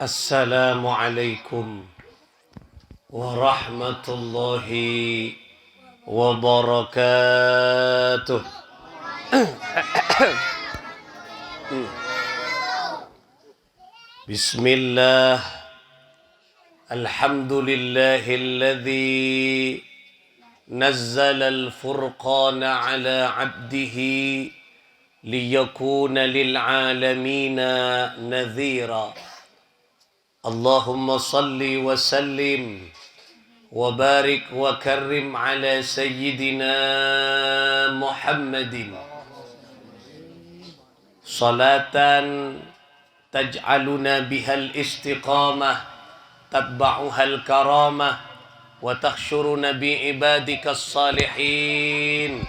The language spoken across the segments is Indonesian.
Assalamualaikum warahmatullahi wabarakatuh. Bismillah. Alhamdulillahilladzi nazzala al-furqana ala 'abdihi liyakuna lil'alamina nadhira. Allahumma salli wa sallim wa barik wa karrim ala sayyidina Muhammadin salatan taj'aluna bihal istiqamah tatba'uhal karamah wa takhshuruna bi ibadikas salihin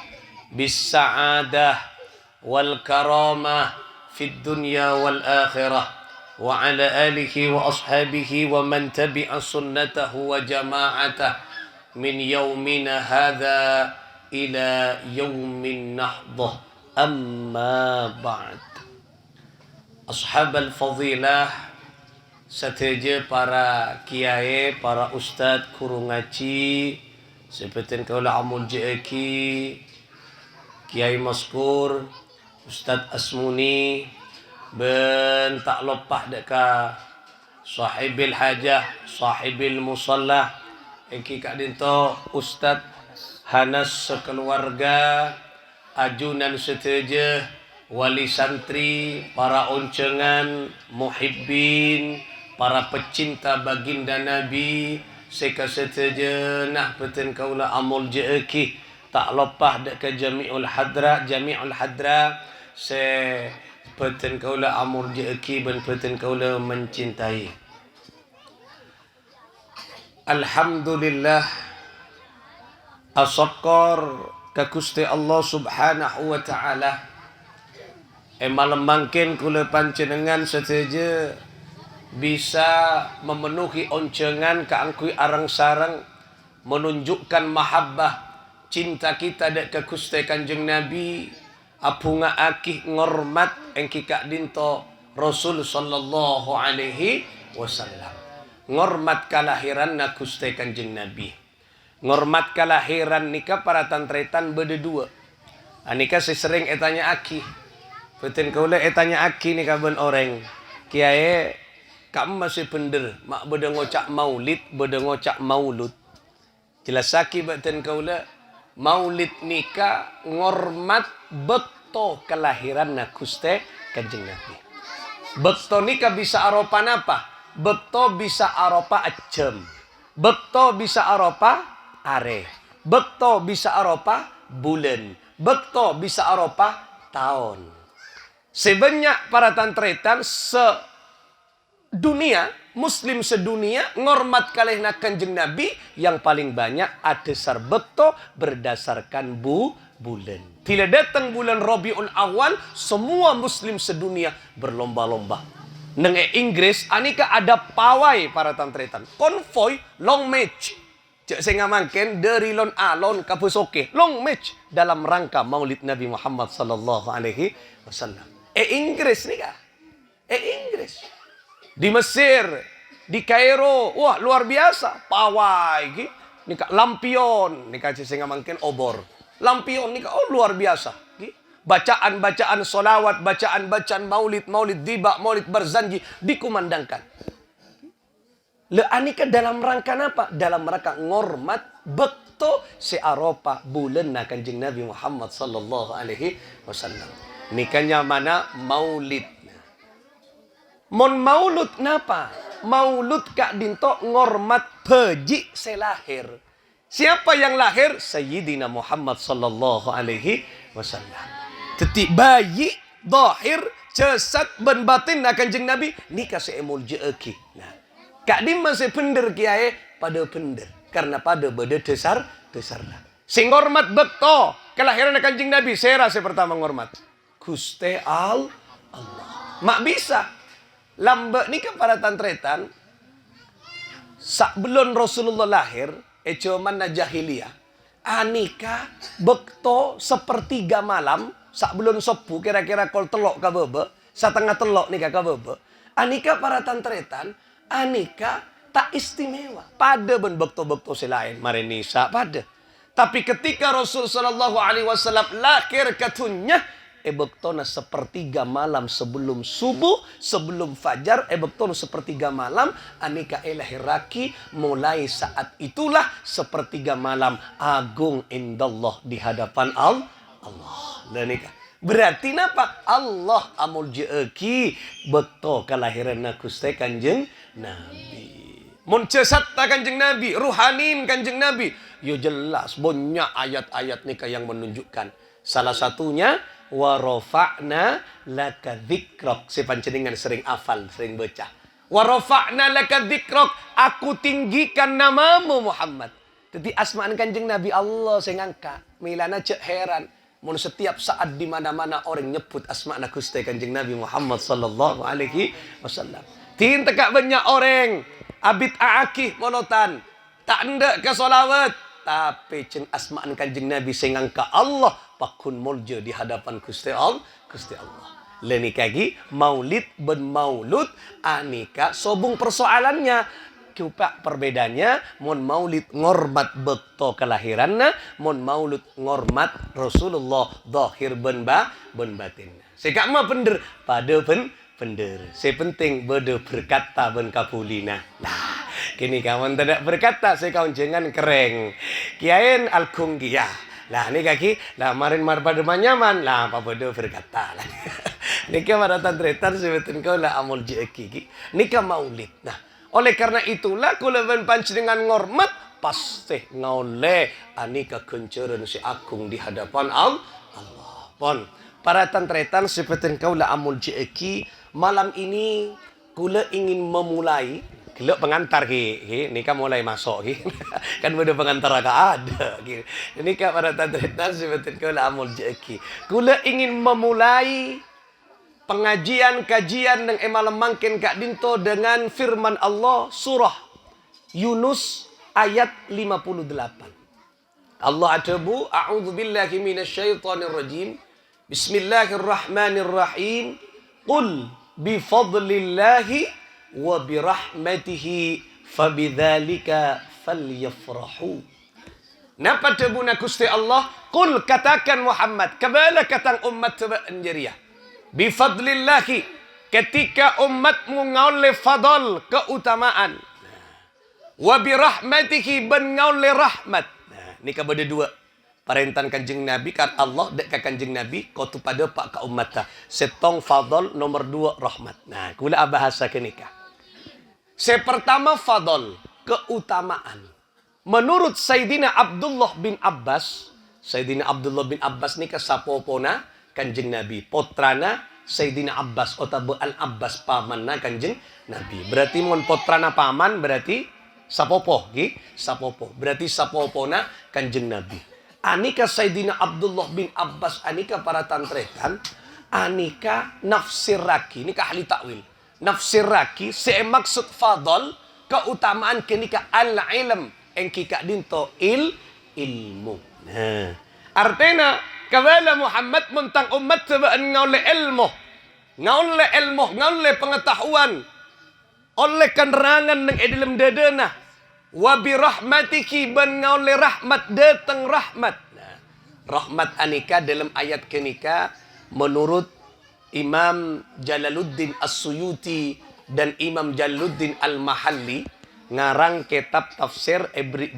bis sa'adah wal karamah fid dunya wal akhirah wa ala alihi wa ashabihi wa man tabi'a sunnatahu wa jama'atah min yaumina hadha ila yaumin nahdah. Amma ba'd. Ashabal fadilah, sateja para kiai, para ustad kuru ngaji, seperti kaula amul jeki, Kiai Maskur, Ustad Asmuni, ben tak lopah deka sahibil hajah, sahibil musallah, eki kak dinto Ustad Hanas sekeluarga, ajunan seteja, wali santri, para oncengan, muhibbin, para pecinta baginda Nabi, seka seteja nah peten kaula amul jeki, tak lopah deka jami'ul hadra se peten kaula amul jeki ben peten kaula mencintai. Alhamdulillah asakor ka Gusti Allah subhanahu wa ta'ala malam mangkin kula panjenengan seteja bisa memenuhi oncengan kaangkui arang-sarang menunjukkan mahabbah cinta kita dek ke Gusti Kanjeng Nabi, apunga akih ngormat engki kak dinto Rasul sallallahu alaihi wasallam. Ngormat kelahiran na Gusti Kanjeng Nabi. Ngormat kelahiran nika para tantretan bede dua. Anika sesering etanya akih. Betin kaula etanya akih nika ben orang. Kiai kamu masih bener mak bede ngocak maulid, bede ngocak maulud. Jelas aki betin kaula maulid nika ngormat bekto kelahiran na Gusti Kanjeng Nabi. Bekto nika bisa aropa napa? Bekto bisa aropa ajem. Bekto bisa aropa are. Bekto bisa aropa bulan. Bekto bisa aropa tahun. Sebanyak para tantretan sedunia, Muslim sedunia ngormat kalihna Kanjeng Nabi yang paling banyak adesar bekto berdasarkan bulan. Bila datang bulan Rabiul Awal, semua Muslim sedunia berlomba-lomba. Neng Inggris anika ada pawai para tantretan, konvoy long match. Cek saya ngamankan dari lon alon kapusoke long match dalam rangka Maulid Nabi Muhammad sallallahu alaihi wasallam. Inggris nika, Inggris. Di Mesir, di Kairo, wah luar biasa, pawai ki, nika lampion, nika saya ngamankan obor. Lampion nika oh luar biasa, ki. Bacaan-bacaan solawat, bacaan-bacaan maulid tiba, maulid berzanji dikumandangkan. Le anika dalam rangka apa? Dalam rangka ngormat bekto si aropa bulan na Kanjeng Nabi Muhammad sallallahu alaihi wasallam. Nikahnya mana? Maulid. Mon maulud napa? Maulud kak dinto ngormat peji selahir. Siapa yang lahir? Sayyidina Muhammad sallallahu alaihi wasallam. Tetik bayi zahir cesat ben batin na Kanjeng Nabi nikah seemul jeeki. Nah, kak dim masih pender kiai pada pender karena pada beda desar. Sing ngormat bekto kelahiran Kanjeng Nabi saya rasa pertama ngormat Gusti Allah. Mak bisa lambe nikah para tantretan sebelum Rasulullah lahir cuman na jahiliyah anika bekto sepertiga malam sebelum sepu kira-kira kol telok ka bebe setengah telok nikah ka bebe anika para tantretan Anika tak istimewa. Pada ben bekto-bekto selain marenisa pada. Tapi ketika Rasul sallallahu alaihi wasallam lahir katunya bektona sepertiga malam sebelum subuh, sebelum fajar, bektona sepertiga malam, anika lahiraki mulai saat itulah sepertiga malam agung indallah di hadapan Allah. Lanika. Berarti napa? Allah amul jeeki bekto kelahiran Gusti Kanjeng Nabi. Mun cesat Kanjeng Nabi, ruhanin Kanjeng Nabi. Yo jelas banyak ayat-ayat nika yang menunjukkan. Salah satunya wa rafa'na laka dzikrak. Si panjenengan sering hafal, sering baca. Wa rafa'na laka dzikrak, aku tinggikan namamu Muhammad. Jadi asma'an Kanjeng Nabi Allah sing angka. Milana cek heran. Mun setiap saat di mana-mana orang nyebut asma'na Gusti Kanjeng Nabi Muhammad sallallahu alaihi wasallam. Tin tekak banyak orang abid aakih monotan. Tak ndak ke solawat. Tapi ceng asma'an Kanjeng Nabi sing angka Allah pakun mulja di hadapan Gusti Allah. Leni kagi maulid ben maulud anika sobung persoalannya. Kupak perbedaannya, mon maulid ngormat bekto kelahiranna, mon maulud ngormat Rasulullah zahir ben batin. Sekak mah pender, pada pender. Se penting bede berkata ben kapulina. Nah, kini kawan tidak berkata, saya kawan jangan kereng. Kiain alkunggia. Lah ni kaki, lah marin pada manyaman, lah apa bede berkata lah. Nika maratan tretan sebetin kau lah amul jeki. Nika maulid. Nah, oleh karena itulah kulawan panjenengan ngormat pasti ngaule anika kenceren si agung di hadapan Allah. Pon para tantretan seperti kaulah amul jeki malam ini kula ingin memulai kula pengantar nika mulai masuk kan udah pengantar agak ada nika para tantretan seperti kaulah amul jeki kula ingin memulai pengajian kajian yang malam mangkin Kak Dinto dengan firman Allah surah Yunus ayat 58. Allah adabu a'udzubillahi minasyaitonir rajim. Bismillahirrahmanirrahim. Qul bifadlillahi wa birahmatihi fabidzalika falyafrahu. Napa tebuna Gusti Allah? Qul katakan Muhammad, kabala katang umat anjariah. Bifadlillahi, ketika umatmu ngaule fadal keutamaan. Wa birahmatihi ben ngaule rahmat. Nah, ini kabada dua. Parentan Kanjeng Nabi kan Allah dek ka Kanjeng Nabi kau tu pada pak ka ummata. Setong fadal nomor 2 rahmat. Nah, kula bahasa kenika. Pertama fadal, keutamaan. Menurut Sayyidina Abdullah bin Abbas ni kasapopona Kanjeng Nabi, potrana Sayyidina Abbas otabu al-Abbas pamanna Kanjeng Nabi. Berarti mon potrana paman berarti sapopo sapopo. Berarti sapopona Kanjeng Nabi. Anika Sayyidina Abdullah bin Abbas anika para tantretan anika nafsiraki nika ahli takwil. Nafsiraki maksud fadal keutamaan kenika al-ilm engki Kak Dinto ilmu. Nah, artinya kabala Muhammad mentang umat sebaan ngaule ilmu, ngaule pengetahuan, oleh kenerangan yang dalam dadana, wa birahmatiki ban ngaule rahmat datang rahmat. Nah, rahmat anika dalam ayat kenika menurut Imam Jalaluddin As-Suyuti dan Imam Jalaluddin Al-Mahalli ngarang kitab tafsir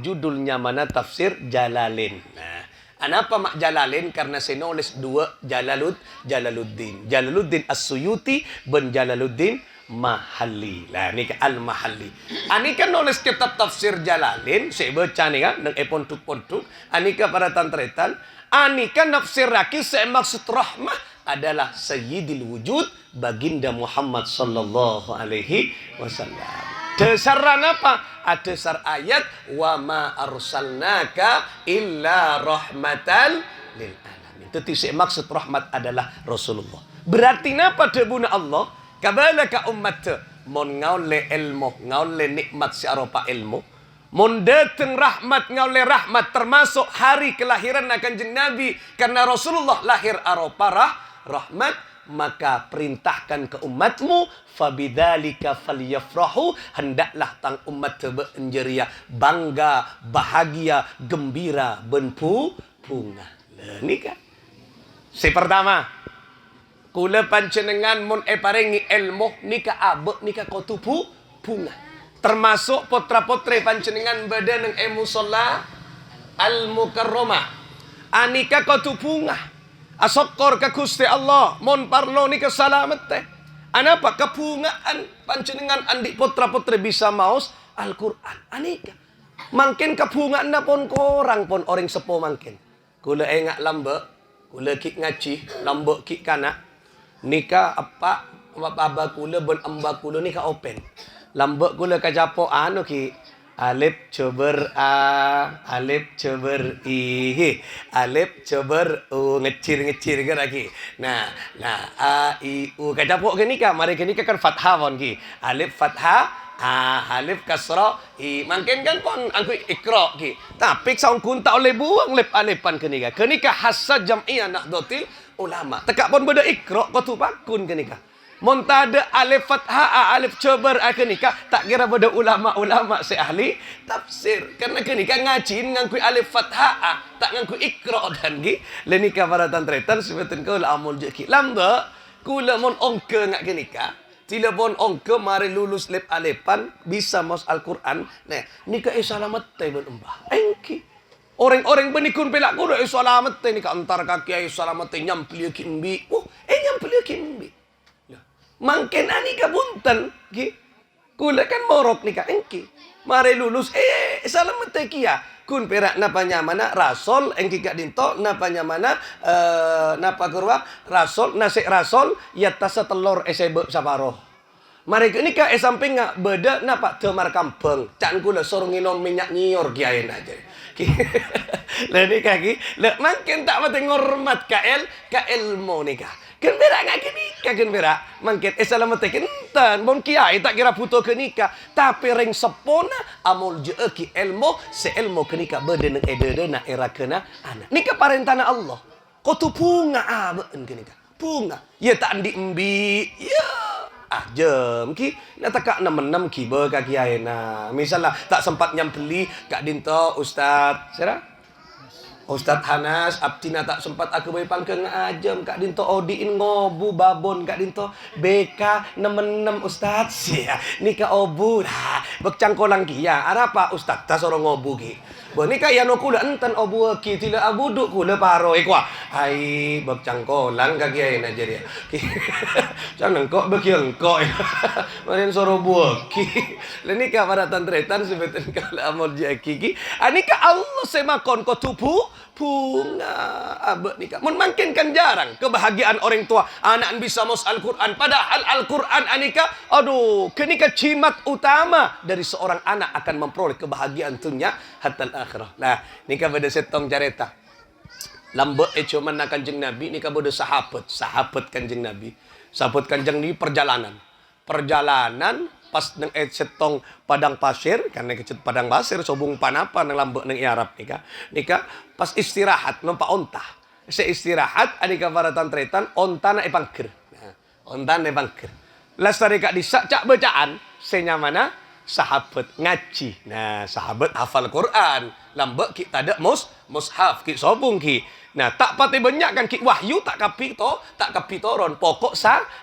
judulnya mana tafsir Jalalain. Nah, kenapa mak Jalalain? Karena saya nulis dua Jalaluddin. Jalaluddin As-Suyuti ben Jalaluddin Mahalli. Lah ni Al-Mahalli. Ani kan nulis kitab tafsir Jalalain, saya baca ni kan nang pontuk-pontuk. Ani ka para tantretan, ani kan nafsir raki saya maksud rahmah adalah sayyidil wujud baginda Muhammad sallallahu alaihi wasallam. Dasaran apa? Dasar ayat wa ma arsalnaka illa rahmatan lil alamin. Itu maksud rahmat adalah Rasulullah. Berarti napa debuna Allah? Kabala ka ummat mon ngaule ilmu, ngaule nikmat si aropa ilmu. Mon dateng rahmat ngaule rahmat termasuk hari kelahiran Kanjeng Nabi karena Rasulullah lahir aropa rahmat maka perintahkan ke umatmu, fabidzalika falyafrahu, hendaklah tang umat berenjeria, bangga, bahagia, gembira, bunga. Nikah. Si pertama, kula panjenengan mun paringi ilmu nika abek nika kotupu bunga. Termasuk putra-putri panjenengan badan yang musalla al-mukarramah. Anika bunga. Asokor ke Gusti Allah mon parlo nika salamet teh. Anapa kebungaan panjenengan andi putra-putri bisa maos Al-Qur'an. Anika. Mangkin kebungaan pun korang pun orang sepo mangkin. Kula engak lambe, kula kik ngaji, lambe kik kanak. Nika apa baba kula ben amba kula nika open. Lambe kula kajapo anu ki alif cober a, alif cober i, alif cober u, ngecir ke lagi. Nah a i u kajapo ke nika, mari ke nika kan fathah pon ki. Alif fathah alif kasra i, mungkin kan pun angku ikra ki. Tapi saung kun tak oleh buang lep alifan ke nika. Ke nika hasad jam'iyah Nahdlatul Ulama. Tekak pun beda ikra ko tu pakun ke nika. Mun tada alif fathah alif cobar ke nika, tak kira beda ulama-ulama se ahli tafsir. Karena ke nika ngajin ngangku alif fathah tak ngangku ikra dan gi. Le nika para tantretan sebetulnya kau amul jeki. Lamba kula mun ongke ngak ke nika. Tila pun ongke mari lulus lep alifan bisa mas Al-Quran. Nah, nika selamat teh ben embah. Engki. Orang-orang benikun pelak kuda selamat teh nika antar kaki ai selamat teh nyampli kimbi. Nyampli kimbi. Mangken anika bunten ki. Kula kan morok nika engki. Mari lulus selamat teh kia. Kun perak napa nyamana rasul engki gak dinto napa nyamana napa kurwa rasul nasi rasul ya tasa telur esebe saparoh. Mari nika samping ngak beda napa temar kampung. Cak kula suruh nginom minyak nyiur kiain aja. Lah nika ki, lah mangken tak mati ngormat ka ilmu nika. Kan berak ngak nika kan berak. Mangken selamat kentan bon kiai tak kira butuh ke nika, tapi ring sepona amul jeu ki ilmu se ilmu ke nika beda nang edena era kena anak. Nika parentana Allah. Ko tu bunga abeun ke nika. Bunga. Ya tak andi embi. Ya jam ki nak takak 66 ki be ka kiai na. Misalnya tak sempat nyampeli kak dinto Ustaz. Sira? Ustaz Hanas abtina tak sempat aku bayi pangkeng ajam kak dinto odiin ngobu babon kak dinto BK 66 Ustaz. Sia nika obu dah bek cangkolang ki ya apa Ustaz ta sorong ngobu ki. Bo nika ya no kula enten obu ki tila abuduk kula paro kwa. Ai bek cangkolang ka kiai na jadi. Jangan kok bek engkok. Marin soro buki. Le nika para tantretan sebetulnya kalau amol jaki ki. Anika Allah semakon ko tubuh bunga abek nika. Mun mungkin kan jarang kebahagiaan orang tua anak bisa mos Al-Qur'an padahal Al-Qur'an anika aduh kenika cimat utama dari seorang anak akan memperoleh kebahagiaan dunia hatta akhirah. Nah, nika pada setong careta. Lambe cuman nak Kanjeng Nabi nika pada sahabat Kanjeng Nabi. Sahabat Kanjeng Nabi perjalanan pas nang setong padang pasir karena kecut padang pasir sobung panapa nang lambe nang Arab nika pas istirahat numpak onta istirahat anika para tantretan onta na pangker onta na pangker lastari kak disak cak bacaan senyamana sahabat ngaji nah sahabat hafal Quran lambe kita ada mushaf ki sobung ki nah tak pati banyak kan ki wahyu tak kapi toron pokok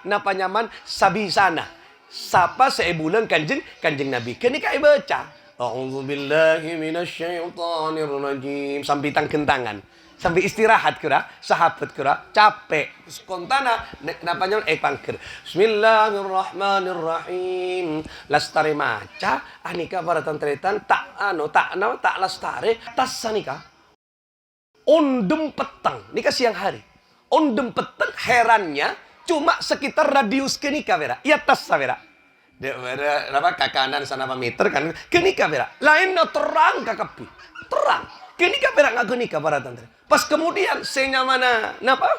napa nyaman sabisana sapa sebulan kanjeng Nabi. Kenika baca. A'udzubillahi minasyaitonirrajim. Sampai tangkentangan. Sampai istirahat kira. Sahabat kira. Capek. Spontana. Napanya pangker. Bismillahirrahmanirrahim. Lastari maca. Anika para tantretan. Tak lastari. Tas sanika. Ondem petang. Nika siang hari. Ondem petang. Herannya. Cuma sekitar radius kenika vera. Ia tas vera. Dia vera apa ke kanan sana meter kan. Kenika vera. Lainnya terang kakapi. Terang. Kenika vera enggak kenika para tantri. Pas kemudian senya mana napa?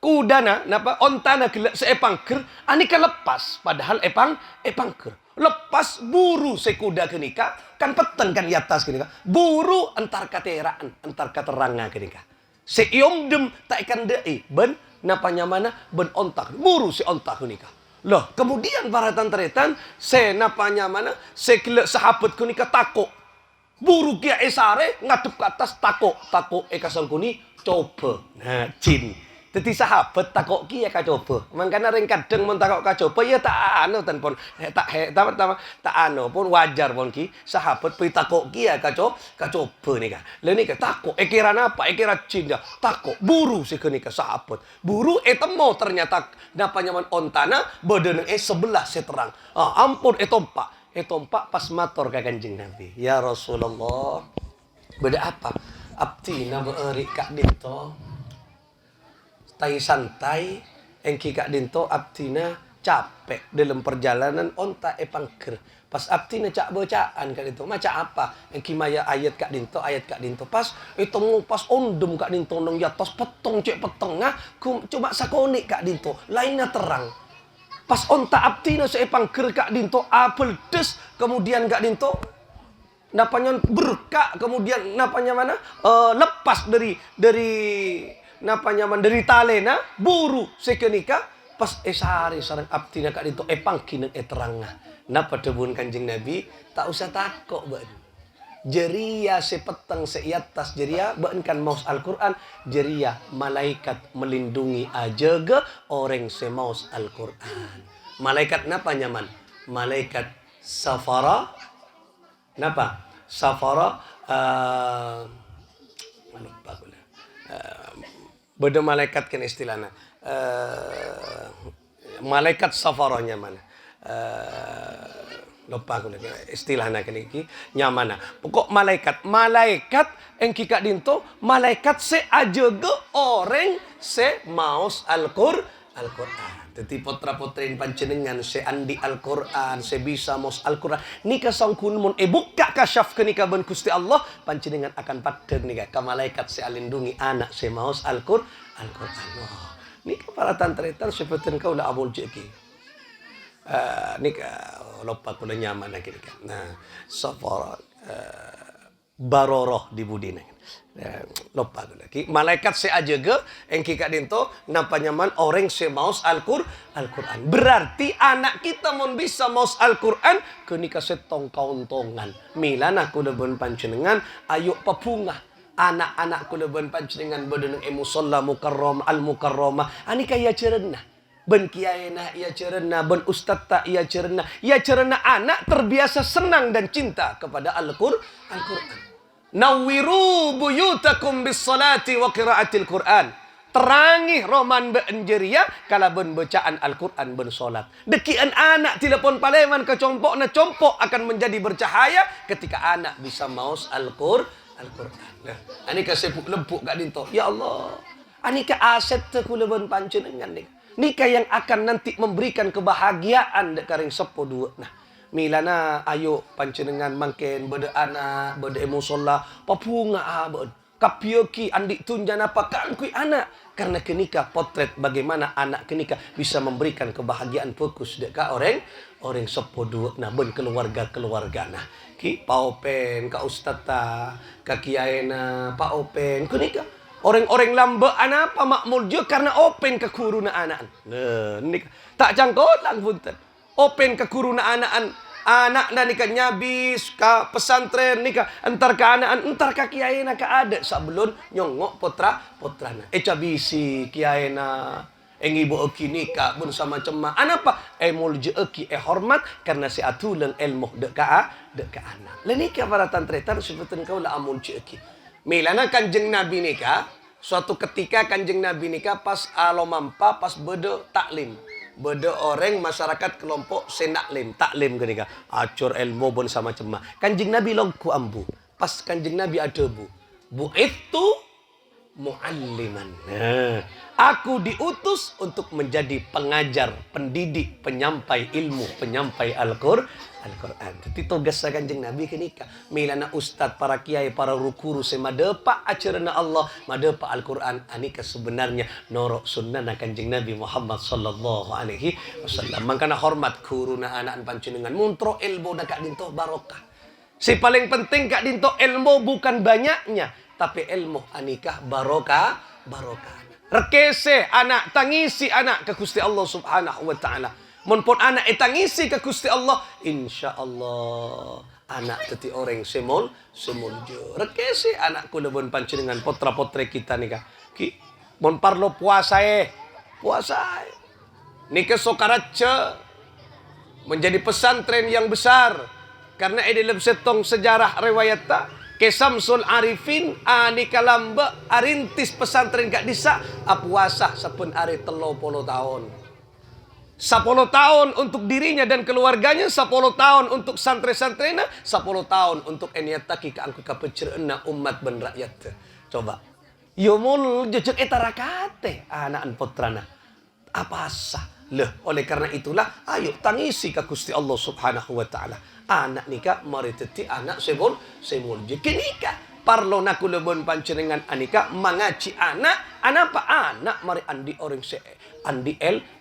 Kudana napa ontana seepangker anika lepas padahal epangker. Lepas buru sekuda kenika kan peteng kan di atas kenika. Buru antar kateraan antar kateranga kenika. Seiom dem tak ikan dei ben napanya mana ben ontak buru si ontak kunika. Loh, kemudian para tantretan se napanya mana se sahabat kunika takok. Buru kia esare ngadep ke atas takok kasal kuni coba. Nah, jin. Jadi sahabat takok ki ya kacoba. Mangkana ring kadang mun takok kacoba ya tak anu ten pun tak anu pun wajar pun ki sahabat pi takok ki ya kacoba nika. Lha nika takok ekiran apa? Ekiran jin ya. Takok buru si kenika sahabat. Buru temo ternyata napa nyaman ontana badan sebelah seterang. Ah ampun etompak pas mator ka Kanjeng Nabi. Ya Rasulullah. Beda apa? Abtina beuri kak dinto. Tai santai engki kak dinto abtina capek dalam perjalanan onta pangker pas abtina cak bacaan kak dinto maca apa engki maya ayat kak dinto pas itu pas ondem kak dinto nang yatos petong cek petengah cuma sakoni kak dinto lainnya terang pas onta abtina pangker kak dinto apel des kemudian kak dinto napanya berkak kemudian napanya mana lepas dari napa nyaman dari talena buru sekenika pas esare sareng abdina kak dito pangkineng terangah napa debun Kanjeng Nabi tak usah takok ban jeria sepeteng seiatas jeria ban kan maus Al-Qur'an jeria malaikat melindungi ajaga orang semaus Al-Qur'an malaikat napa nyaman malaikat safara napa safara lupa aku beda malaikat kan istilahnya malaikat safaronya mana lupa aku lagi istilahnya kan iki nyamana pokok malaikat engki kak dinto malaikat se ajaga orang se maos Al-Qur'an jadi putra-putrin panjenengan se andi Al-Qur'an se bisa maos Al-Qur'an nika sangkun mun buka kasyaf kenika ben Gusti Allah panjenengan akan paden nika ka malaikat se alindungi anak se maos Al-Qur'an oh, nika para tantretan seperti kau lah amul jeki nika lupa kula nyaman lagi nika nah safar baroroh di budina lupa lagi malaikat se ajaga engki kak dinto napa nyaman orang se maos Al-Qur'an berarti anak kita mun bisa maos Al-Qur'an kenika setong kauntongan milana kula ben panjenengan ayo pepungah anak-anak kula ben panjenengan badan musalla mukarram al-mukarramah ani kaya cerenah ben kiyaina ia cerenah ben ustaz ia cerenah anak terbiasa senang dan cinta kepada Al-Qur'an Nawwiru buyutakum bis salati wa qiraatil Qur'an. Terangi roman beenjeria kala ben bacaan Al-Qur'an ben salat. Dekian anak telepon paleman ke compok akan menjadi bercahaya ketika anak bisa maos Al-Qur'an. Nah, ani ka sepuk lempuk gak dinto. Ya Allah. Ani ka aset teu kula ben panjenengan nika yang akan nanti memberikan kebahagiaan dek karing sepo dua. Nah, milana ayo panjenengan mangken bede anak bede musola papunga abon kapioki andik tunjan apa kan kui anak karena kenika potret bagaimana anak kenika bisa memberikan kebahagiaan fokus deka orang sepo dua nah ben keluarga nah ki paopen ka ustata ka kiyaena paopen kenika orang-orang lamba anak apa makmul je karena open ke kuruna anak nah nika tak jangkot lang punten open ke kuruna anak na nika nyabis ka pesantren nika entar ka anak entar ka kiai na ka ada sablon nyongok putrana cabisi kiai na engibo eki nika bun sama cema anapa mulje eki hormat karena si atulang ilmu de ka anak le nika para tantretan sebutan kau la amul eki milana Kanjeng Nabi nika suatu ketika Kanjeng Nabi nika pas alomampa pas bede taklim beda orang masyarakat kelompok senaklim taklim kenika acur ilmu bon sama cema Kanjeng Nabi longku ambu pas Kanjeng Nabi ada bu itu mualliman nah, aku diutus untuk menjadi pengajar pendidik penyampai ilmu penyampai Al-Qur'an jadi tugas Kanjeng Nabi kenika milana ustad para kiai para rukuru semadepa acarana Allah madepa Al-Qur'an anika sebenarnya norok sunnah Kanjeng Nabi Muhammad sallallahu alaihi wasallam mangkana hormat kuruna anak panjenengan muntro ilmu dak dinto barokah si paling penting kak dinto ilmu bukan banyaknya tapi ilmu anikah barokah Rekese anak, tangisi anak ke Gusti Allah Subhanahu wa taala. Mun pun anak tangisi ke Gusti Allah, insyaallah anak teti orang semuljo. Rekese anak kula pun panjenengan putra-putri kita nika. Ki mun parlo puasa. Nika Sokaraja menjadi pesantren yang besar karena dalam setong sejarah riwayat ke Samsul Arifin anika lamba arintis pesantren gak disa apuasa sepun ari 30 tahun. 10 tahun untuk dirinya dan keluarganya, 10 tahun untuk santri-santrina, 10 tahun untuk eniataki ka angku kapecerna umat ben rakyat. Coba. Yo mul jejeg eta rakate anak putrana. Apa sah? Oleh karena itulah ayo tangisi ka Gusti Allah Subhanahu wa taala. Anak nika mari teti anak semulje kenika parlo naku lebon panjenengan anika mangaci anak apa anak mari andi orang andi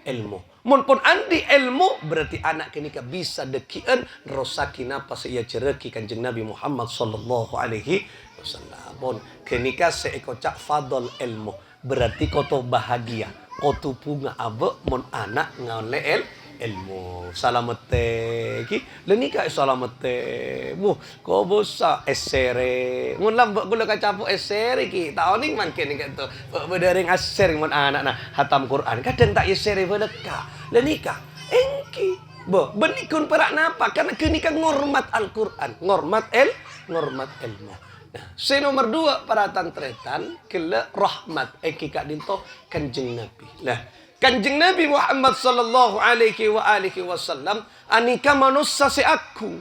ilmu. Mun pun andi ilmu berarti anak kenika bisa dekien rosakina pas ia cereki Kanjeng Nabi Muhammad sallallahu alaihi wasallam. Mun kenika seekocak fadl ilmu berarti koto bahagia. Kotu punga abe mon anak ngale ilmu salamete ki lenika salamete ko bosa esere mun lambak gula kacapu esere ki taoning man kene gitu bedering aser mon anak nah hatam Quran kadang tak esere beleka lenika engki benikun perak napa karena kenika ngormat Al-Quran ngormat ilmu. Nah, nomor 2 para tantretan kela rahmat kika dinto Kanjeng Nabi. Nah, Kanjeng Nabi Muhammad sallallahu alaihi wasallam anika manusia seaku.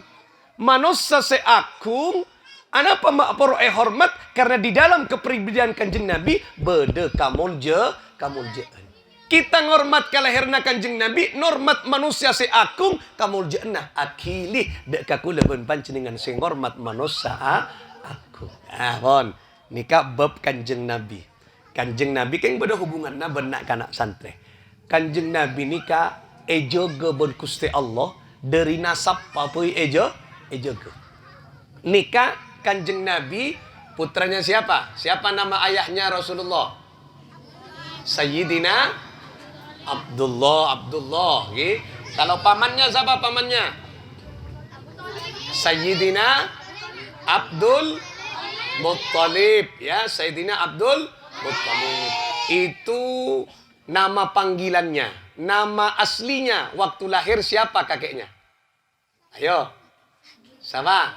Manusia seaku anapa makporo hormat karena di dalam kepribadian Kanjeng Nabi bede kamuljaan. Kita ngormat kalahirna Kanjeng Nabi, normat manusia seaku kamuljaanna akili dek kaku leben panjenengan sing ngormat manusia aku. Pon nika bab Kanjeng Nabi. Kanjeng Nabi keng beda hubunganna benak kanak santri. Kanjeng Nabi nika ejoge bon Gusti Allah dari nasab papui ejoge. Nika Kanjeng Nabi putranya siapa? Siapa nama ayahnya Rasulullah? Sayyidina Abdullah. Okay. Kalau pamannya siapa pamannya? Sayyidina Abdul Muttalib, ya, Sayyidina Abdul Muttalib. Itu nama panggilannya. Nama aslinya waktu lahir siapa kakeknya? Ayo. Sama.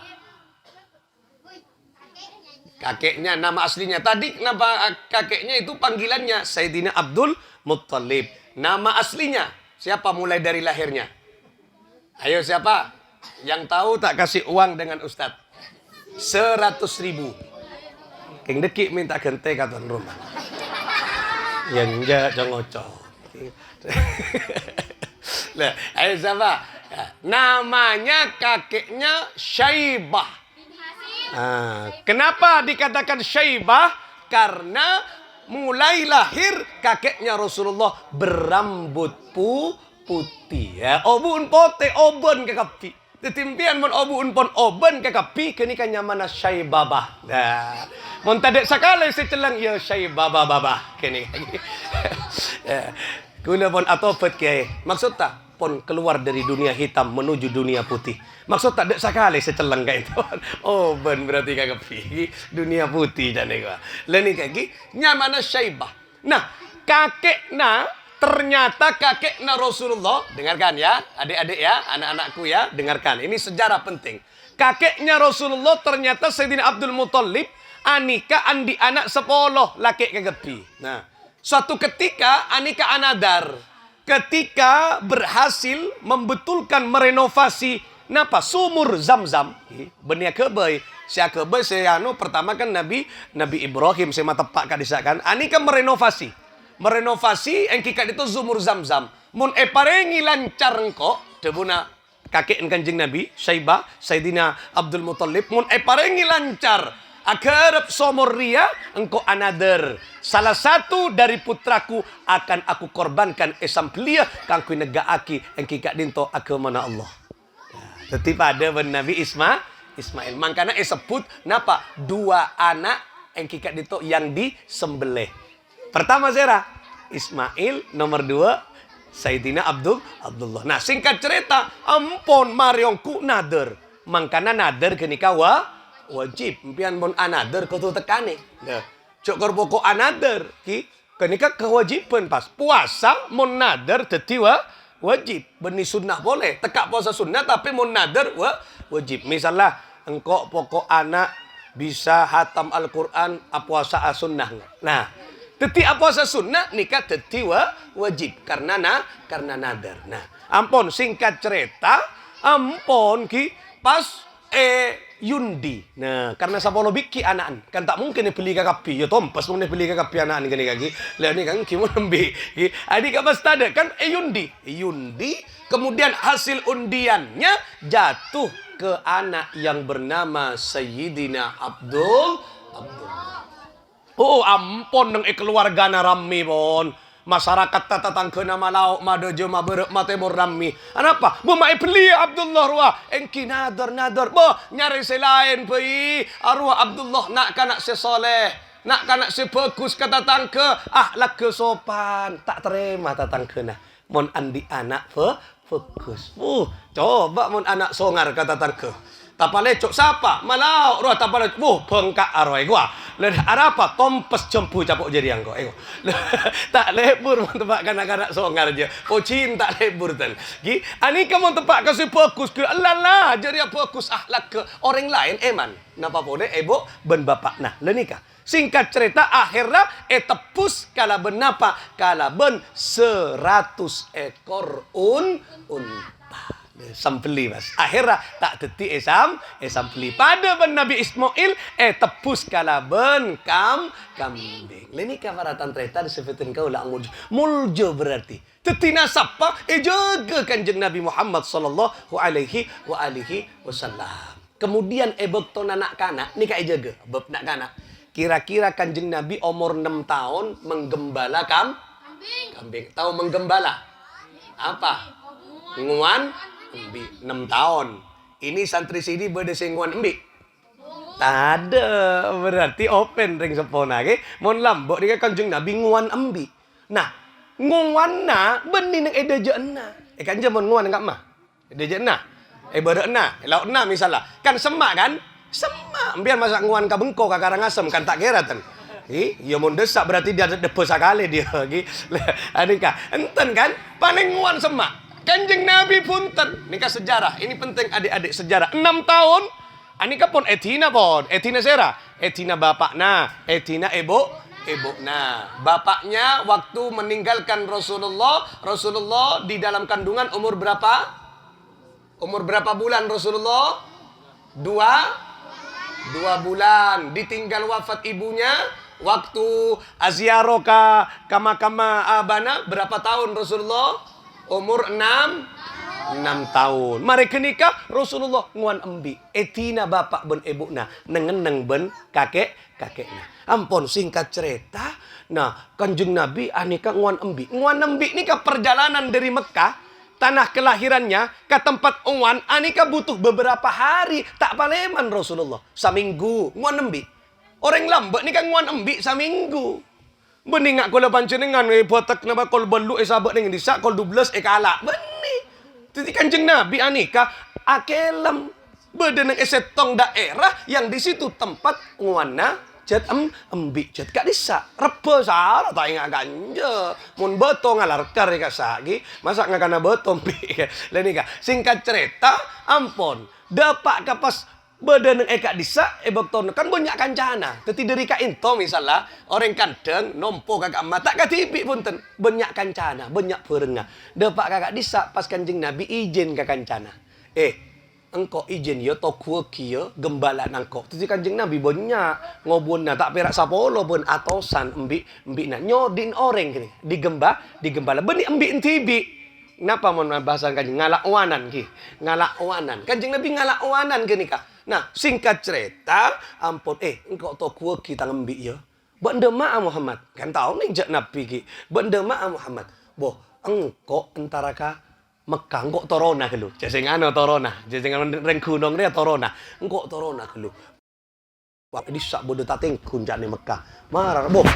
Kakeknya nama aslinya. Tadi nama kakeknya itu panggilannya Sayyidina Abdul Muttalib. Nama aslinya siapa mulai dari lahirnya? Ayo siapa? Yang tahu tak kasih uang dengan Ustadz. 100.000. Keng deki minta gente katon rumah. Yang enggak jongocok. Lah, ayo siapa? Namanya kakeknya Syaibah. Kenapa dikatakan Syaibah? Karena mulai lahir kakeknya Rasulullah berambut putih. Ya, obun pote obon kekapi. Tetimpian mon obun pon oben kekapi kenika nyamana Syaibabah. Nah, mon tadek sakale setelang ya Syaibabah kenika. Guna pon atopet kiai. Maksud tak pon keluar dari dunia hitam menuju dunia putih. Maksud tak dek sakale setelang kayak itu. Oben berarti kekapi dunia putih dan nego. Leni kaki nyamana Syaibah. Nah, kakekna ternyata kakeknya Rasulullah, dengarkan ya, adik-adik ya, anak-anakku ya, dengarkan. Ini sejarah penting. Kakeknya Rasulullah ternyata Sayyidina Abdul Muttalib, anika andi anak 10 laki kegepi. Nah, suatu ketika anika anadar, ketika berhasil membetulkan merenovasi napa sumur Zam-Zam, benia kebay, sia kebay saya pertama kan Nabi Ibrahim saya tepak kadisakan, anika merenovasi engkikat itu sumur Zam-Zam. Mun parengi lancar engko debuna kakek Kanjeng Nabi Syaibah Sayyidina Abdul Muttalib mun parengi lancar agarep somor ria engko another salah satu dari putraku akan aku korbankan esampelia kangku negaaki engkikat dinto agamana Allah. Tetapi pada Nabi Ismail mangkana sebut napa 2 anak engkikat dinto yang disembelih. Pertama Zera, Ismail. Nomor 2, Sayyidina Abdullah. Nah, singkat cerita, ampun mariongku nader. Mangkana nader kenika wajib. Mpian mon anader kau tu tekane. Nah, cokor pokok anader ki kenika kewajiban pas. Puasa mon nader teti wajib. Beni sunnah boleh. Tekak puasa sunnah tapi mon nader wajib. Misalnya engkau pokok anak bisa hatam Al-Quran puasa sunnah. Nah, teti puasa sunnah nikah teti wajib karena nadar. Nah, ampun singkat cerita, ampun ki pas yundi. Nah, karena sapolo biki anaan kan tak mungkin beli kakapi ya tompas mun beli kakapi anaan gini kaki. Lah ni kan kimu nembi. Adik apa tada kan yundi. Yundi kemudian hasil undiannya jatuh ke anak yang bernama Sayyidina Abdullah. Oh ampun neng keluarga na rami pon. Masyarakat tatatang kena malau madojo maberek matemor rami. Anapa? Bumai beli Abdullah ruah. Engki nadar. Boh nyari selain pi. Arwah Abdullah nak kanak sesoleh. Nak kanak sebagus kata tangke. Ahlak kesopan. Tak terima tatang kena. Mon andi anak fokus. Coba mon anak songar kata tangke. Tapalecok siapa? Malau roh tapalecok. Bengkak arwah gua. Ada apa? Tompes jempu capok jadi angko. Tak lebur tebak kanak-kanak songar aja. Cinta lebur tan. Gi, ani kamu tebak kasih fokus ke Allah jadi fokus ahlak ke orang lain eman. Napa pode ebo ben bapak. Nah, lenika. Singkat cerita akhirnya tepus kala ben apa? Kala ben 100 ekor unta. Sampeli mas. Akhirnya tak teti sampeli. Pada ben Nabi Ismail tepus kala ben kambing. Leni kafaratan treta disebutin kau lah muljo berarti. Teti nasapa jaga kanjeng Nabi Muhammad sallallahu alaihi wasallam. Kemudian bekto anak kanak nika jaga bab nak kanak. Kira-kira kanjeng Nabi umur 6 tahun menggembala kambing. Tahu menggembala? Apa? Nguan embi 6 tahun. Ini santri sini berdesengguan embi. Tada berarti open ring sepona ke. Mon lambok ni kanjeng Nabi nguan embi. Nah, nguanna benih nang edejena. Kan jaman nguan enggak mah. Edejena. Bereena, lautna misalnya. Kan semak kan? Semak. Biar masak nguan ka bengko ka Karangasem kan tak kira tan. Ya mon desak berarti dia depo sakale dia. Anika, enten kan? Paling nguan semak. Kanjeng Nabi punten. Nika sejarah. Ini penting adik-adik sejarah. 6 tahun. Anika pun etina pon. Etina sera. Etina bapakna. Etina ebokna. Bapaknya waktu meninggalkan Rasulullah. Rasulullah di dalam kandungan umur berapa? Umur berapa bulan Rasulullah? 2 bulan. Ditinggal wafat ibunya. Waktu aziaro ka kama abana. Berapa tahun Rasulullah? Umur 6 tahun. Mari kenikah Rasulullah nguan embi. Etina bapak ben ebukna. Nengeneng ben kakeknya. Ampun singkat cerita. Nah kanjeng Nabi anika nguan embi. Nguan embi ini ke perjalanan dari Mekah. Tanah kelahirannya ke tempat nguan. Anika butuh beberapa hari. Tak paleman Rasulullah. Saminggu. Nguan embi. Orang lambat ni kan nguan embi saminggu. Benih ngak kola pancenengan botak napa kol belu sahabat dengan disak kol 12 kalak. Benih. Titi kanjeng Nabi anika akelam beden nang esetong daerah yang di situ tempat nguana jet embi jet kak disak. Rebo sara tak ingat ganja. Mun beto ngalar kar ka sagi, masa ngakana beto embi. Lenika singkat cerita ampun. Dapak kapas badan yang eka disa bekton kan banyak kancana. Teti dari ka into misalnya orang kadang nompo kakak mata katipi punten banyak kancana, banyak perengah. Dapat kakak disa pas kanjeng Nabi izin ka kancana. Engkau izin yo to kueki yo gembala nangko. Teti kanjeng Nabi banyak ngobonna tak perak sapolo pun atosan embi na nyodin orang gini digembala benih embi entibi. Kenapa mau bahasan kanjeng ngalakwanan ki? Ngalakwanan. Kanjeng Nabi ngalakwanan gini kah? Nah, singkat cerita, ampun, engkau tahu kuah kita ngembi ya. Benda ma'a Muhammad. Kan tahu nih jak Nabi ki. Benda ma'a Muhammad. Boh, engkau antara ka Mekah, engkau torona ke lu. Jasing ano torona. Jasing ano reng gunung dia torona. Engkau torona ke lu. Wah, ini sak bodoh tating kunjak ni Mekah. Marah, boh,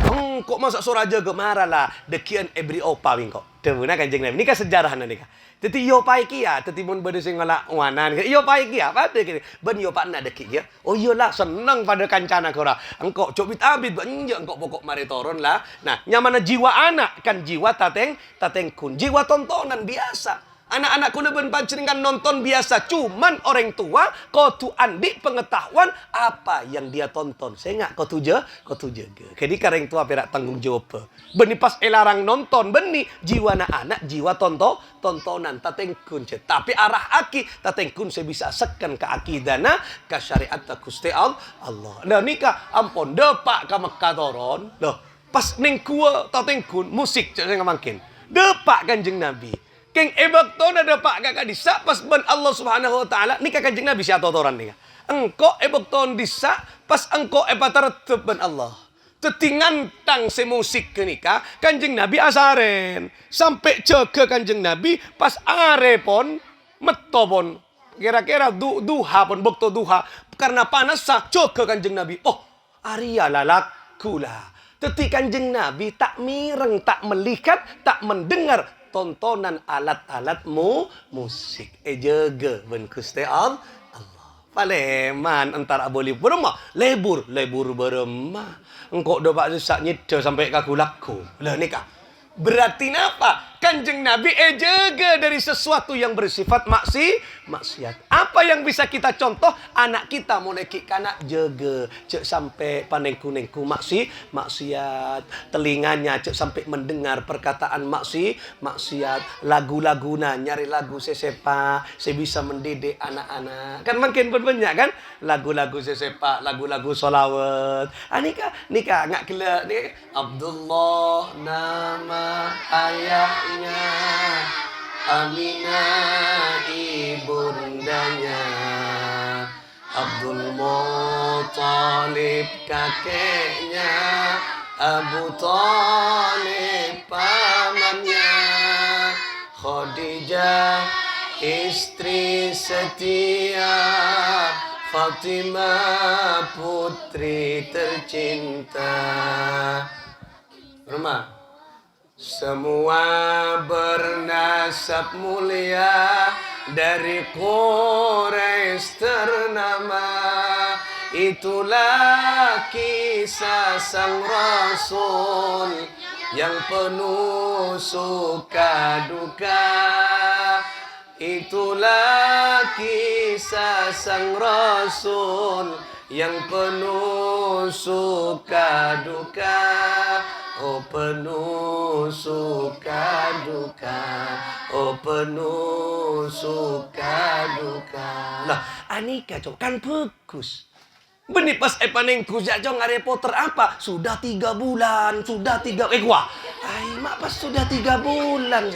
kok masak soraja ke marah lah. Dekian every opa wingko. Demuna kanjeng Nabi. Ini kan sejarah ni kan. Jadi yo pai kia, jadi mun bade sing ngalak wanan. Yo pai kia, pada kini. Ben yo pak nak dekik ya. Oh yo lah senang pada kancana kora. Engkau cok bit abid banyak engkau pokok mari turun lah. Nah, nyamana jiwa anak kan jiwa tateng kun. Jiwa tontonan biasa. Anak-anakku leben pancingan nonton biasa. Cuman orang tua kau tu andik pengetahuan apa yang dia tonton. Saya nggak kau tu jaga. Jadi kareng tua perak tanggung jawab. Beni pas elarang nonton. Beni jiwa anak jiwa tontonan. Tateng kun. Tapi arah aki. Tateng kun saya bisa sekan ke akidana. Ke syariat ke Gusti Allah. Nah nikah ampun. Depak ke Mekah toron. Loh. Pas neng kua tateng kun. Musik. Saya nggak makin. Depak kanjeng Nabi. Keng ebak to na dapat kakak disa pas ben Allah Subhanahu wa taala nikah kanjeng Nabi sia totoran nika. Engko ebak to disa pas engko epatartep ben Allah. Tetingan tang se musik ke nikah kanjeng Nabi asaren. Sampai ke kanjeng Nabi pas are pon meto pon. Kira-kira duha pon bekto duha karena panas sa ke kanjeng Nabi. Oh, Arya lalakula. Teti kanjeng Nabi tak mireng, tak melihat, tak mendengar tontonan alat-alat musik. Jaga ben Gusti Allah. Paleman antara boleh beremah. Lebur beremah. Engkau doa susah nyita sampai kaku laku. Lah nikah. Berarti apa? Kanjeng Nabi jaga dari sesuatu yang bersifat maksiat. Apa yang bisa kita contoh? Anak kita mulai kanak jaga. Cek sampai panengku-nengku maksiat. Telinganya cek sampai mendengar perkataan maksiat. Lagu-laguna nyari lagu sesepa. Saya bisa mendidik anak-anak. Kan makin banyak kan? Lagu-lagu sesepa, lagu-lagu solawat. Nikah nggak kela ni. Abdullah nama ayahnya, Aminah ibundanya, Abdul Muttalib kakeknya, Abu Thalib pamannya, Khadijah istri setia, Fatimah putri tercinta. Rumah semua bernasab mulia dari Quraisy ternama. Itulah kisah sang Rasul yang penuh suka duka. Itulah kisah sang Rasul yang penuh suka duka. Oh penuh suka duka. Oh penuh suka duka. Lah, anika cok kan bagus. Benih pas panengku jajong reporter apa? Sudah 3 bulan, sudah 3 gua. Ai mak pas sudah 3 bulan.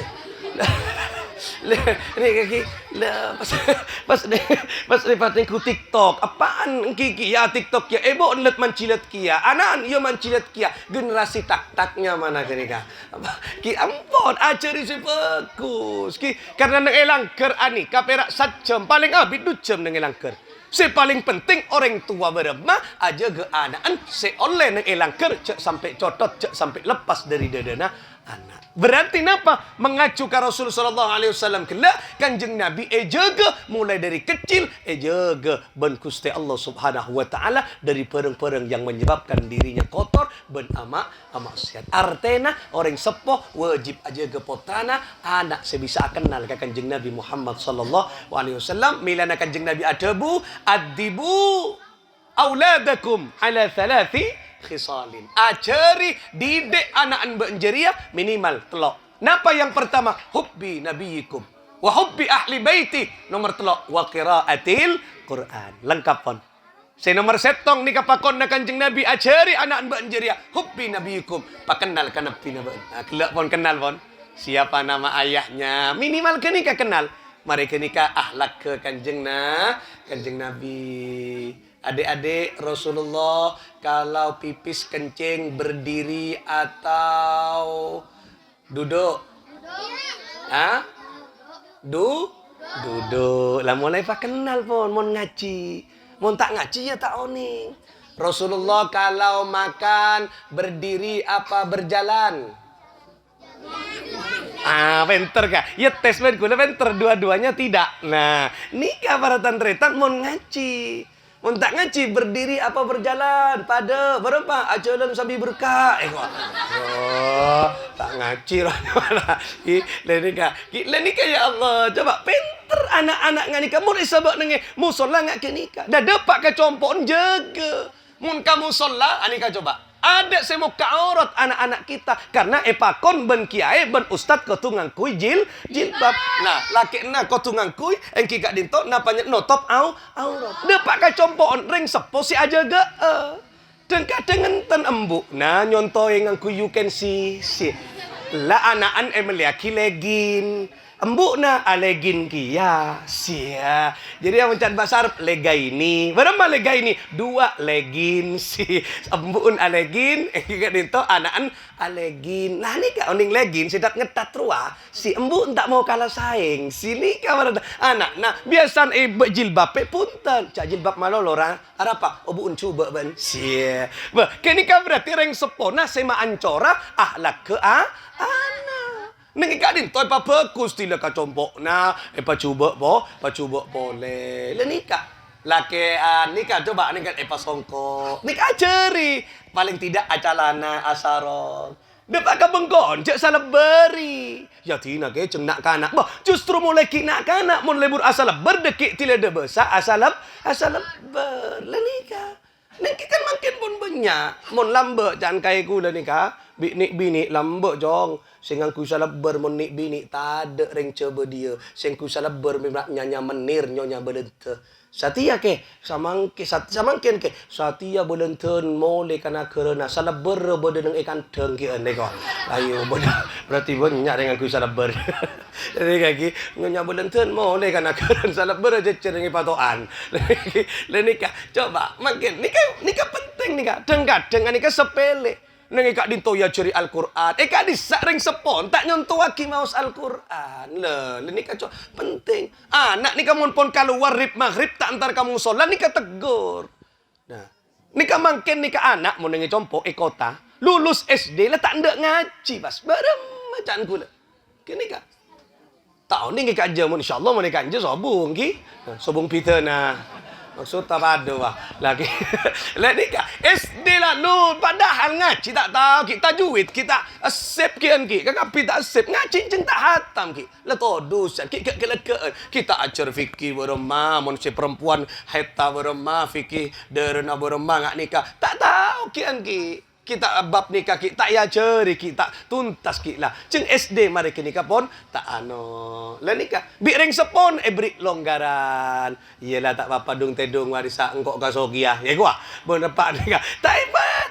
Pas patengku TikTok. Apaan kiki ya TikTok ya? Ebo let mancilat kia. Anak yo mancilat kia. Generasi tak-taknya mana kenika? Ki ampun acari si bagus. Ki karena nang elangker ani kaperak 1 jam paling abis 2 jam nang elangker. Si paling penting orang tua beremah aja ke anaan si oleh nang elangker cek sampai cotot cek sampai lepas dari dadana anak. Berarti apa? Mengacu ke Rasul sallallahu alaihi wasallam kelak kanjeng Nabi jaga mulai dari kecil jaga ben Gusti Allah Subhanahu wa taala dari pereng-pereng yang menyebabkan dirinya kotor ben maksiat. Artena orang sepuh wajib aja ke potana anak sebisa kenal ke kanjeng Nabi Muhammad sallallahu alaihi wasallam. Milana kanjeng Nabi adabu adibu auladakum ala 3 khisalin. Ajari didik anak benjeria minimal telok. Napa yang pertama? Hubbi nabiyikum wa hubbi ahli baiti. Nomor telok wa qiraatil Quran. Lengkap pon. Saya nomor setong ni kapakon na kanjeng Nabi ajari anak benjeria hubbi nabiyikum. Pakenal kan nabi na ben. Kelak pon kenal pon. Siapa nama ayahnya? Minimal ke nikah kenal. Mari ke nikah ahlak ke kanjeng Nabi. Adik-adik Rasulullah kalau pipis kencing berdiri atau duduk? Hah? Duduk. Lah mulai pak kenal pon, mon ngaji. Mon tak ngaji ya tak oning. Rasulullah kalau makan berdiri apa berjalan? Pinter kah? Ya tes ben kula pinter dua-duanya tidak. Nah, nikah para tantretan mun ngaji. Mun tak ngaji berdiri apa berjalan? Pada berapa? Ajalan sambil berkah. Oh, tak ngaji lah. Lenika ya Allah. Coba pinter anak-anak nganika mun isabak nenge musola ngak ke nikah. Dah dapat ke compon jaga. Mun kamu sholat, anika coba. Ada semuka aurat anak-anak kita karena epakon ben kiai ben ustad ko tungang kui jilbab. Nah, laki na ko tungang kui engki kak dinto napanya notop aurat. Depak ka compon ring sepo si aja ga. Dengka dengan ten embu. Nah, nyonto yang ku you can see. La anaan emeliaki legin. Embu na alegin kia sia. Jadi yang mencat basar lega ini. Berapa lega ini? 2 legin si. Embuun alegin, kika dinto anaan alegin. Nah ini kak oning legin sidat ngetat rua. Si embu tak mau kalah saing. Sini kamar anak. Nah biasan jilbab punten. Cak jilbab malolo orang. Apa? Obuun coba ban. Sia. Bah, kini kan berarti reng sepona sema ancora ahlak ke anak. Neng kadin toy pa bagus tila ka compok na pacuba boleh. Le nikah. Laki nikah coba nikah pasongko. Nikah ceri. Paling tidak acalana asaron. Depak ka bengkon cek salebari. Ya tina ke cengnak kanak. Bah, justru mulai kinak kanak mun lebur asaleber dekik tila de besa asaleber. Le nikah. Nikah kan makin pun banyak. Mun lambe jangan kaya kula nikah. Bini lambe jong. Sehingga ku salaber menik bini tak ada ring coba dia. Sehingga ku salaber memang nyanya menir nyonya belente. Satia ke samangken ke satia belenten mole kana kerana salaber bode nang ikan teng ke ane ko. Ayo bode berarti banyak dengan ku salaber. Jadi kaki nyonya belenten mole kana kerana salaber aja cenderung patoan. Lenika coba makin nikah penting nikah. Kadang nikah sepele. Neng kak dinto ya curi Al-Quran. Kak disaring sepon. Tak nyontoh aki maus Al-Quran. Ini kak penting. Anak ni kamu pun keluar rib maghrib tak antar kamu sholat. Ni kak tegur. Nah. Ni kak mangkin ni kak anak. Mau nengi compo kota. Lulus SD lah tak ndak ngaji. Bas. Barang macam kula. Kini kak. Tahu ni kak aja. InsyaAllah mau nikah aja sobung ki. Sobung pita nah. Maksud tak ada wah. Lagi. Lah ni kak. SD lah lu. Padahal ngaji tak tahu. Kita juit. Kita accept kian ki. Kakak tak accept. Ngaji ceng tak hatam ki. Lah todusan. Kita ajar fikih beremah. Manusia perempuan. Heta beremah. Fikih derena beremah. Ngak nikah. Tak tahu kian ki. Kita bab nikah kita ya ceri kita tuntas kita lah. Ceng SD mari ke nikah pun tak ano. Lah nikah bi ring sepon beri longgaran. Iyalah tak apa dung tedung warisa engkok gasogiah. Ya gua bener pak nikah.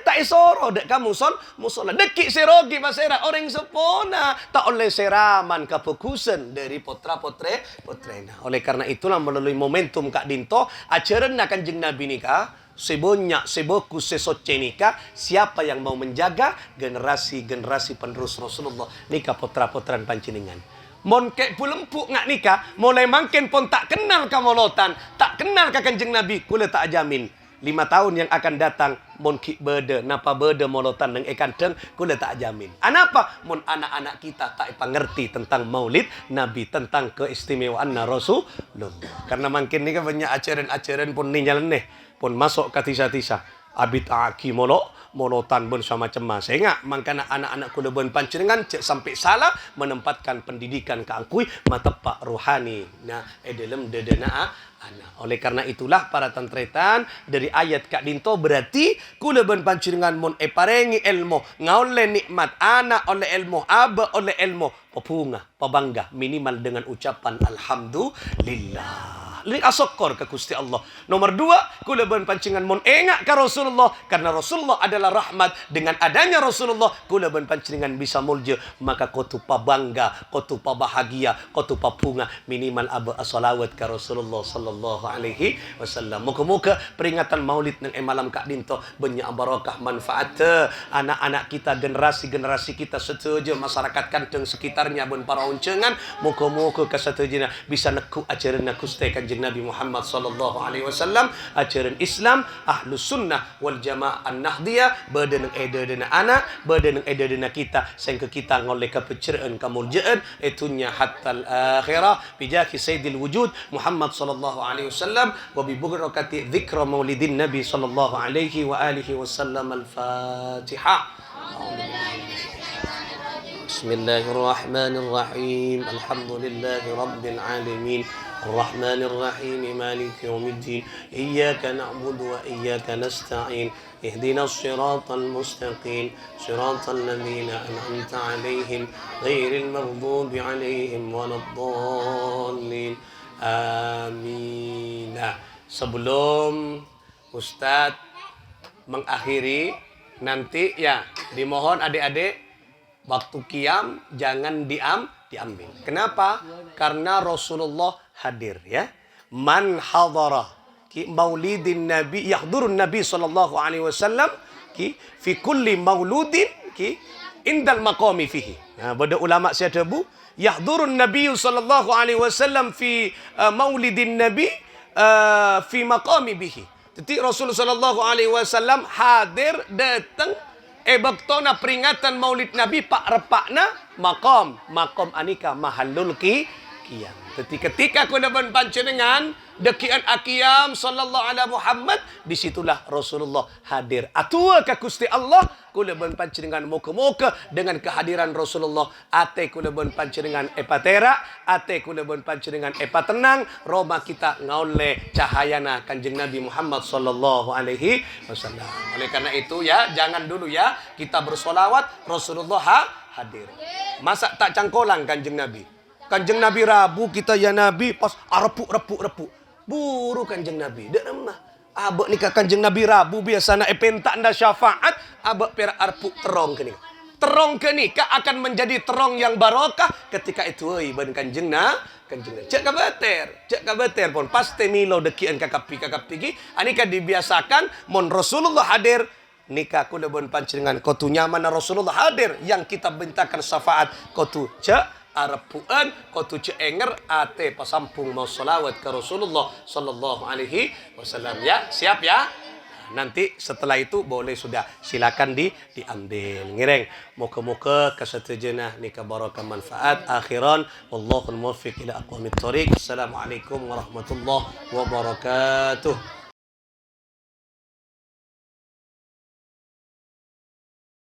Tak isoro dek kamu musola dekik serogi pasera orang sepona tak oleh seraman kefokusan dari potrena. Oleh karena itulah melalui momentum Kak Dinto ajaran akan jeng Nabi nikah. Sebanyak, sebagus, sesoce nikah. Siapa yang mau menjaga generasi-generasi penerus Rasulullah. Nikah potra-potran pancinengan. Mon kek pulempuk ngak nikah. Mulai makin pun tak kenal kamolotan. Tak kenal ka kanjeng Nabi. Kula tak jamin 5 tahun yang akan datang. Mon kik berde. Napa berde molotan neng ikan teng. Kula tak jamin. Anapa? Mon anak-anak kita tak ngerti tentang maulid Nabi. Tentang keistimewaan Rasulullah. Karena makin ni kan banyak ajaran-ajaran pun ni jalan nih. Pun masuk ke tisa-tisa. Abid aki molotan bersama cemas. Sehingga makanya anak-anak kuda ben pancingan cek sampai salah menempatkan pendidikan keangkui matepak rohani. Nah, dalam dedena anak. Oleh karena itulah para tantretan dari ayat Kak Dinto berarti kuda ben pancingan mon parengi ilmu ngaule nikmat anak oleh ilmu aba oleh ilmu pepunga pabangga minimal dengan ucapan alhamdulillah. Ini asokor ke Gusti Allah. Nomor 2, kula ben pancingan mon engak ka Rasulullah karena Rasulullah adalah rahmat. Dengan adanya Rasulullah kula ben pancingan bisa mulja maka kotu pabangga, kotu pabahagia, kotu papunga minimal aba salawat ka Rasulullah sallallahu alaihi wasallam. Muka-muka peringatan Maulid nang malam Kak Dinto banyak barakah manfaat anak-anak kita generasi-generasi kita setuju masyarakat kantong sekitarnya ben para uncengan muka-muka ka setuju bisa neku ajaran Gusti Kanjeng Kanjeng Nabi Muhammad sallallahu alaihi wasallam, ajaran Islam Ahlus Sunnah wal Jamaah An-Nahdiyah berdenang edadana anak, berdenang edadana kita sehingga kita ngoleh kepeceraan kemuljaan itunya hatta akhirah bijaki sayyidil wujud Muhammad sallallahu alaihi wasallam wa bi barakati dzikra maulidin Nabi sallallahu alaihi wa alihi wasallam. Al-Fatihah. Bismillahirrahmanirrahim. Alhamdulillahi rabbil alamin. Ar-Rahmanir Rahim. Maliki yaumiddin. Iyyaka na'budu wa iyyaka nasta'in. Ihdinas siratal mustaqim. Siratal ladzina an'amta 'alaihim ghairil maghdubi 'alaihim waladdallin. Amin. Sebelum Ustadz mengakhiri, nanti ya dimohon adik-adik waktu qiyam jangan diambil. Kenapa? Karena Rasulullah hadir ya. Man hadara ki maulidin nabi yahdurun nabi sallallahu alaihi wasallam ki fi kulli mauludin ki indal maqami fihi. Nah, pada ulama saya tabu yahdurun nabi sallallahu alaihi wasallam fi maulidin nabi fi maqami bihi. Jadi Rasulullah sallallahu alaihi wasallam hadir datang baktona peringatan Maulid Nabi pak repakna makom anika mahallul qiyam. Jadi ketika kudaban panjenengan dekian akiyam sallallahu alaihi Muhammad, disitulah Rasulullah hadir. Atua ka Gusti Allah kudaban panjenengan moga-moga dengan kehadiran Rasulullah ate kudaban panjenengan epatera, ate kudaban panjenengan epatenang, Roma kita ngaule cahayana Kanjeng Nabi Muhammad sallallahu alaihi wasallam. Oleh karena itu ya, jangan dulu ya kita bersolawat Rasulullah hadir. Masa tak cangkolang Kanjeng Nabi? Kanjeng Nabi Rabu kita ya Nabi pas repuk. Buru Kanjeng Nabi. Dak mah. Abak nikah Kanjeng Nabi Rabu biasana pentak nda syafaat, abak perak arpuk terong ke ni. Terong ke ni akan menjadi terong yang barokah ketika itu euy ban Kanjeng Nabi. Cek kabater pun pasti milo dekian kakapi ki anika dibiasakan mon Rasulullah hadir nikah kula bon panjenengan kotu nyaman Rasulullah hadir yang kita bentakan syafaat kotu cek arapuan kotu ceenger ate pasampung mau salawat ke Rasulullah sallallahu alaihi wasallam ya. Siap ya? Nanti setelah itu boleh sudah silakan diambil. Ngireng moga-moga kesetujana nikah barokah manfaat akhiran wallahul muwaffiq ila aqwamit thoriq. Assalamualaikum warahmatullahi wabarakatuh.